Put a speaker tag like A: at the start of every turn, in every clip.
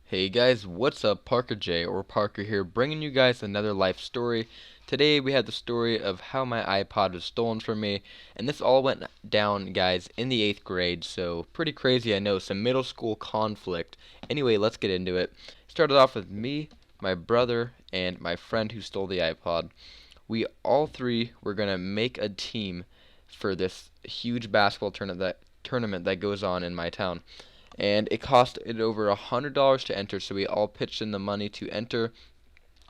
A: Hey guys, what's up? Parker J or Parker here, bringing you guys another life story. Today we have the story of how my iPod was stolen from me, and this all went down, guys, in the 8th grade, so pretty crazy, I know, some middle school conflict. Anyway, let's get into it. Started off with me, my brother, and my friend who stole the iPod. We all three were gonna make a team for this huge basketball tournament that goes on in my town, and it cost it over $100 to enter. So we all pitched in the money to enter,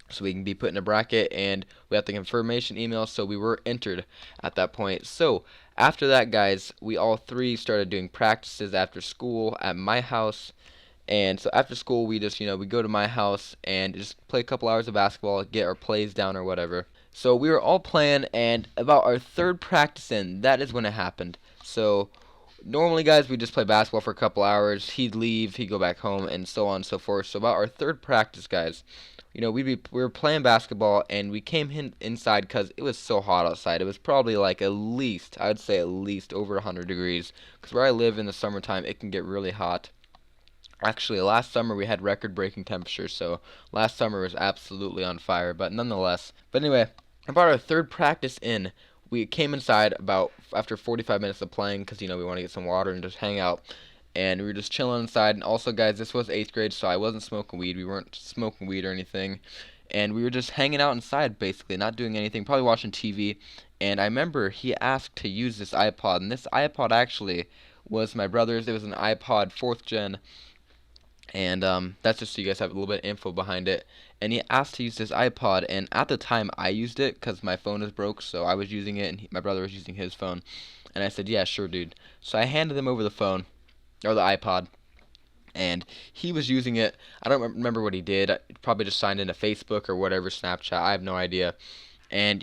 A: so we can be put in a bracket, and we have the confirmation email. So we were entered at that point. So after that, guys, we all three started doing practices after school at my house. And so after school, we just, we go to my house and just play a couple hours of basketball, get our plays down or whatever. So we were all playing, and about our third practice in, that is when it happened. So normally, guys, we just play basketball for a couple hours. He'd leave, he'd go back home, and so on and so forth. So about our third practice, guys, we were playing basketball, and we came inside because it was so hot outside. It was probably like I'd say at least over 100 degrees. Because where I live in the summertime, it can get really hot. Actually, last summer we had record-breaking temperatures, so last summer was absolutely on fire. But nonetheless, anyway, about our third practice in, we came inside about after 45 minutes of playing because we want to get some water and just hang out, and we were just chilling inside. And also, guys, this was 8th grade, so I wasn't smoking weed. We weren't smoking weed or anything, and we were just hanging out inside, basically not doing anything, probably watching TV. And I remember he asked to use this iPod, and this iPod actually was my brother's. It was an iPod 4th gen, and that's just so you guys have a little bit of info behind it. And he asked to use this iPod, and at the time I used it because my phone is broke, so I was using it, and my brother was using his phone. And I said, yeah, sure, dude. So I handed him over the phone, or the iPod, and he was using it. I don't remember what he did. Probably just signed into Facebook or whatever, Snapchat. I have no idea. And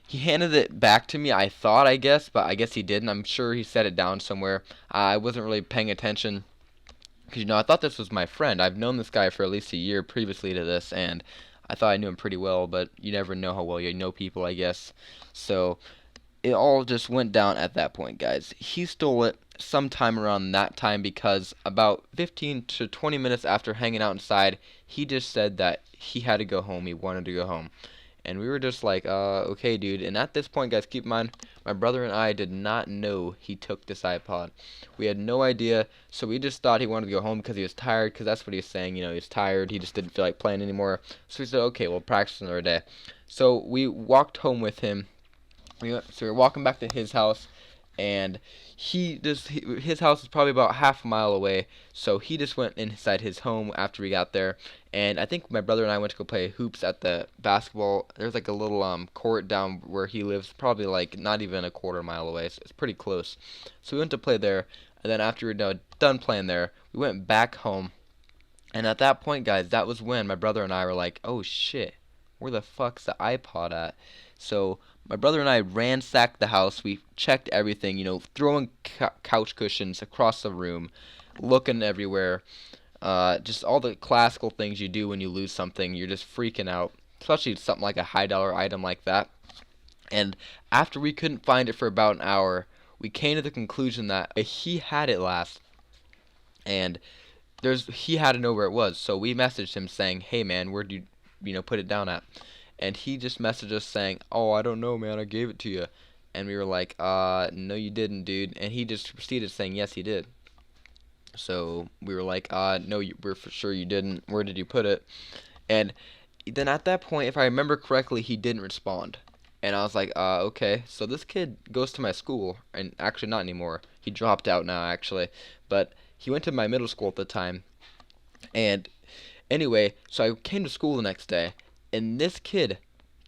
A: he handed it back to me. I thought, I guess, but I guess he didn't. I'm sure he set it down somewhere. I wasn't really paying attention because I thought this was my friend. I've known this guy for at least a year previously to this, and I thought I knew him pretty well, but you never know how well you know people, I guess. So it all just went down at that point, guys. He stole it sometime around that time because about 15 to 20 minutes after hanging out inside, he just said that he had to go home. He wanted to go home. And we were just like, okay, dude. And at this point, guys, keep in mind, my brother and I did not know he took this iPod. We had no idea, so we just thought he wanted to go home because he was tired, because that's what he was saying. He was tired. He just didn't feel like playing anymore. So we said, okay, we'll practice another day. So we walked home with him. So we were walking back to his house, and his house is probably about half a mile away, so he just went inside his home after we got there. And I think my brother and I went to go play hoops at the basketball. There's like a little court down where he lives, probably like not even a quarter mile away, so it's pretty close. So we went to play there, and then after we were done playing there, we went back home. And at that point, guys, that was when my brother and I were like, oh shit, where the fuck's the iPod at? So my brother and I ransacked the house. We checked everything, throwing couch cushions across the room, looking everywhere. Just all the classical things you do when you lose something. You're just freaking out, especially something like a high-dollar item like that. And after we couldn't find it for about an hour, we came to the conclusion that he had it last, and he had to know where it was. So we messaged him saying, "Hey man, where'd you put it down at?" And he just messaged us saying, "Oh, I don't know, man. I gave it to you." And we were like, no, you didn't, dude." And he just proceeded saying, "Yes, he did." So we were like, no, we're for sure you didn't. Where did you put it?" And then at that point, if I remember correctly, he didn't respond. And I was like, okay. So this kid goes to my school, and actually not anymore. He dropped out now, actually. But he went to my middle school at the time. And anyway, so I came to school the next day, and this kid,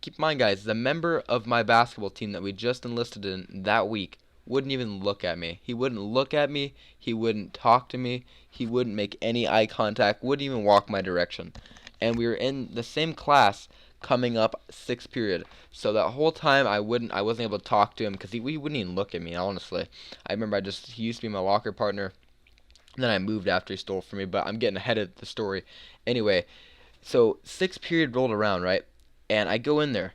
A: keep in mind, guys, the member of my basketball team that we just enlisted in that week, wouldn't even look at me. He wouldn't look at me. He wouldn't talk to me. He wouldn't make any eye contact. Wouldn't even walk my direction. And we were in the same class coming up 6th period. So that whole time I wasn't able to talk to him because he wouldn't even look at me, honestly. I remember he used to be my locker partner. And then I moved after he stole from me, but I'm getting ahead of the story. Anyway, so 6th period rolled around, right? And I go in there,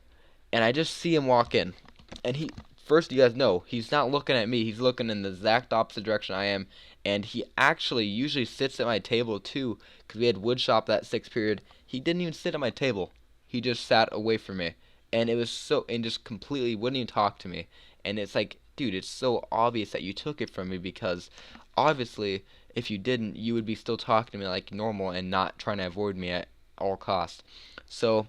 A: and I just see him walk in. And first, you guys know, he's not looking at me. He's looking in the exact opposite direction I am. and he actually usually sits at my table too, because we had wood shop that sixth period. He didn't even sit at my table. He just sat away from me, and it was so, and just completely wouldn't even talk to me. And it's like, dude, it's so obvious that you took it from me, because obviously if you didn't, you would be still talking to me like normal and not trying to avoid me at all costs. So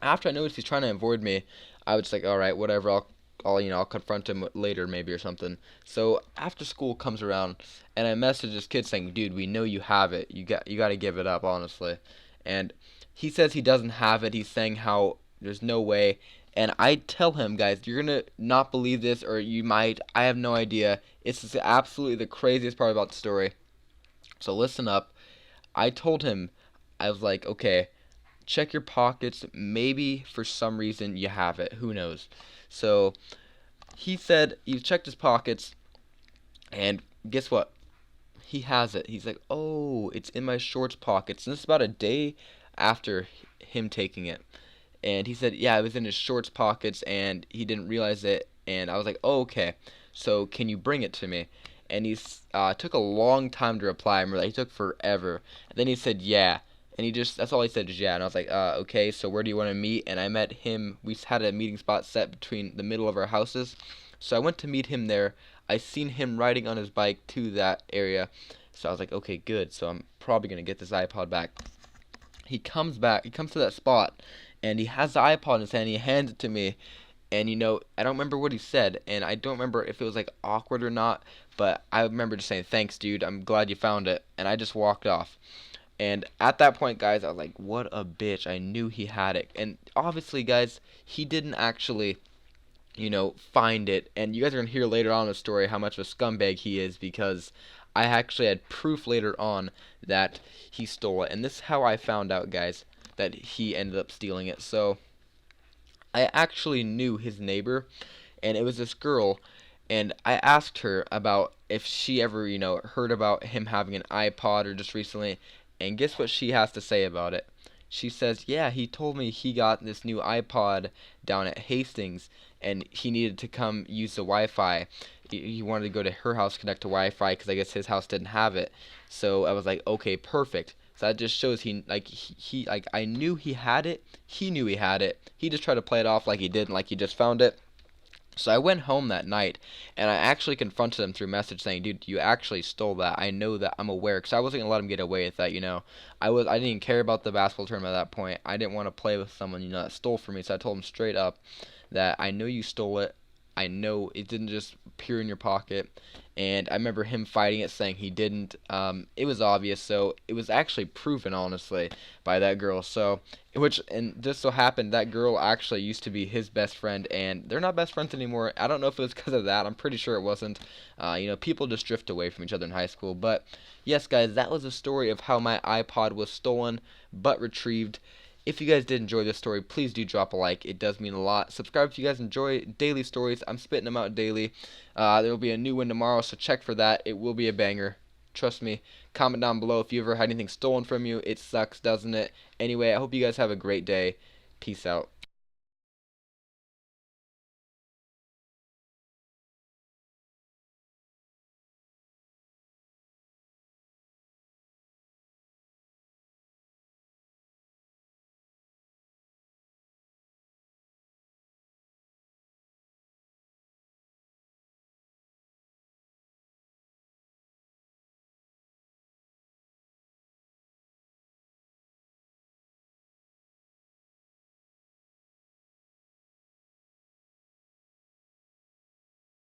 A: after I noticed he's trying to avoid me, I was like, all right, whatever. I'll confront him later maybe or something. So after school comes around, and I message this kid saying, dude, we know you have it. You got to give it up, honestly. And he says he doesn't have it. He's saying how there's no way. And I tell him, guys, you're gonna not believe this, or you might. I have no idea. It's just absolutely the craziest part about the story. So listen up. I told him, I was like, okay, check your pockets. Maybe for some reason you have it. Who knows? So he said he checked his pockets, and guess what? He has it. He's like, oh, it's in my shorts pockets. And this is about a day after him taking it. And he said, yeah, it was in his shorts pockets, and he didn't realize it. And I was like, oh, okay. So can you bring it to me? And he took a long time to reply. I remember that he took forever. And then he said, yeah. And that's all he said is yeah. And I was like, okay, so where do you want to meet? And I met him. We had a meeting spot set between the middle of our houses. So I went to meet him there. I seen him riding on his bike to that area. So I was like, okay, good. So I'm probably going to get this iPod back. He comes back. He comes to that spot, and he has the iPod in his hand. He hands it to me. And, I don't remember what he said. And I don't remember if it was, like, awkward or not. But I remember just saying, thanks, dude. I'm glad you found it. And I just walked off. And at that point, guys, I was like, what a bitch. I knew he had it. And obviously, guys, he didn't actually, find it. And you guys are going to hear later on in the story how much of a scumbag he is, because I actually had proof later on that he stole it. And this is how I found out, guys, that he ended up stealing it. So I actually knew his neighbor, and it was this girl. And I asked her about if she ever, heard about him having an iPod or just recently. And guess what she has to say about it? She says, yeah, he told me he got this new iPod down at Hastings, and he needed to come use the Wi-Fi. He wanted to go to her house, connect to Wi-Fi, because I guess his house didn't have it. So I was like, okay, perfect. So that just shows I knew he had it. He knew he had it. He just tried to play it off like he didn't, like he just found it. So I went home that night, and I actually confronted him through message saying, dude, you actually stole that. I know that. I'm aware, because I wasn't going to let him get away with that, I didn't even care about the basketball tournament at that point. I didn't want to play with someone, that stole from me. So I told him straight up that I know you stole it. I know it didn't just appear in your pocket. And I remember him fighting it, saying he didn't. It was obvious, so it was actually proven, honestly, by that girl. So, and just so happened that girl actually used to be his best friend, and they're not best friends anymore. I don't know if it was because of that. I'm pretty sure it wasn't. People just drift away from each other in high school. But yes, guys, that was the story of how my iPod was stolen but retrieved. If you guys did enjoy this story, please do drop a like. It does mean a lot. Subscribe if you guys enjoy daily stories. I'm spitting them out daily. There will be a new one tomorrow, so check for that. It will be a banger. Trust me. Comment down below if you ever had anything stolen from you. It sucks, doesn't it? Anyway, I hope you guys have a great day. Peace out.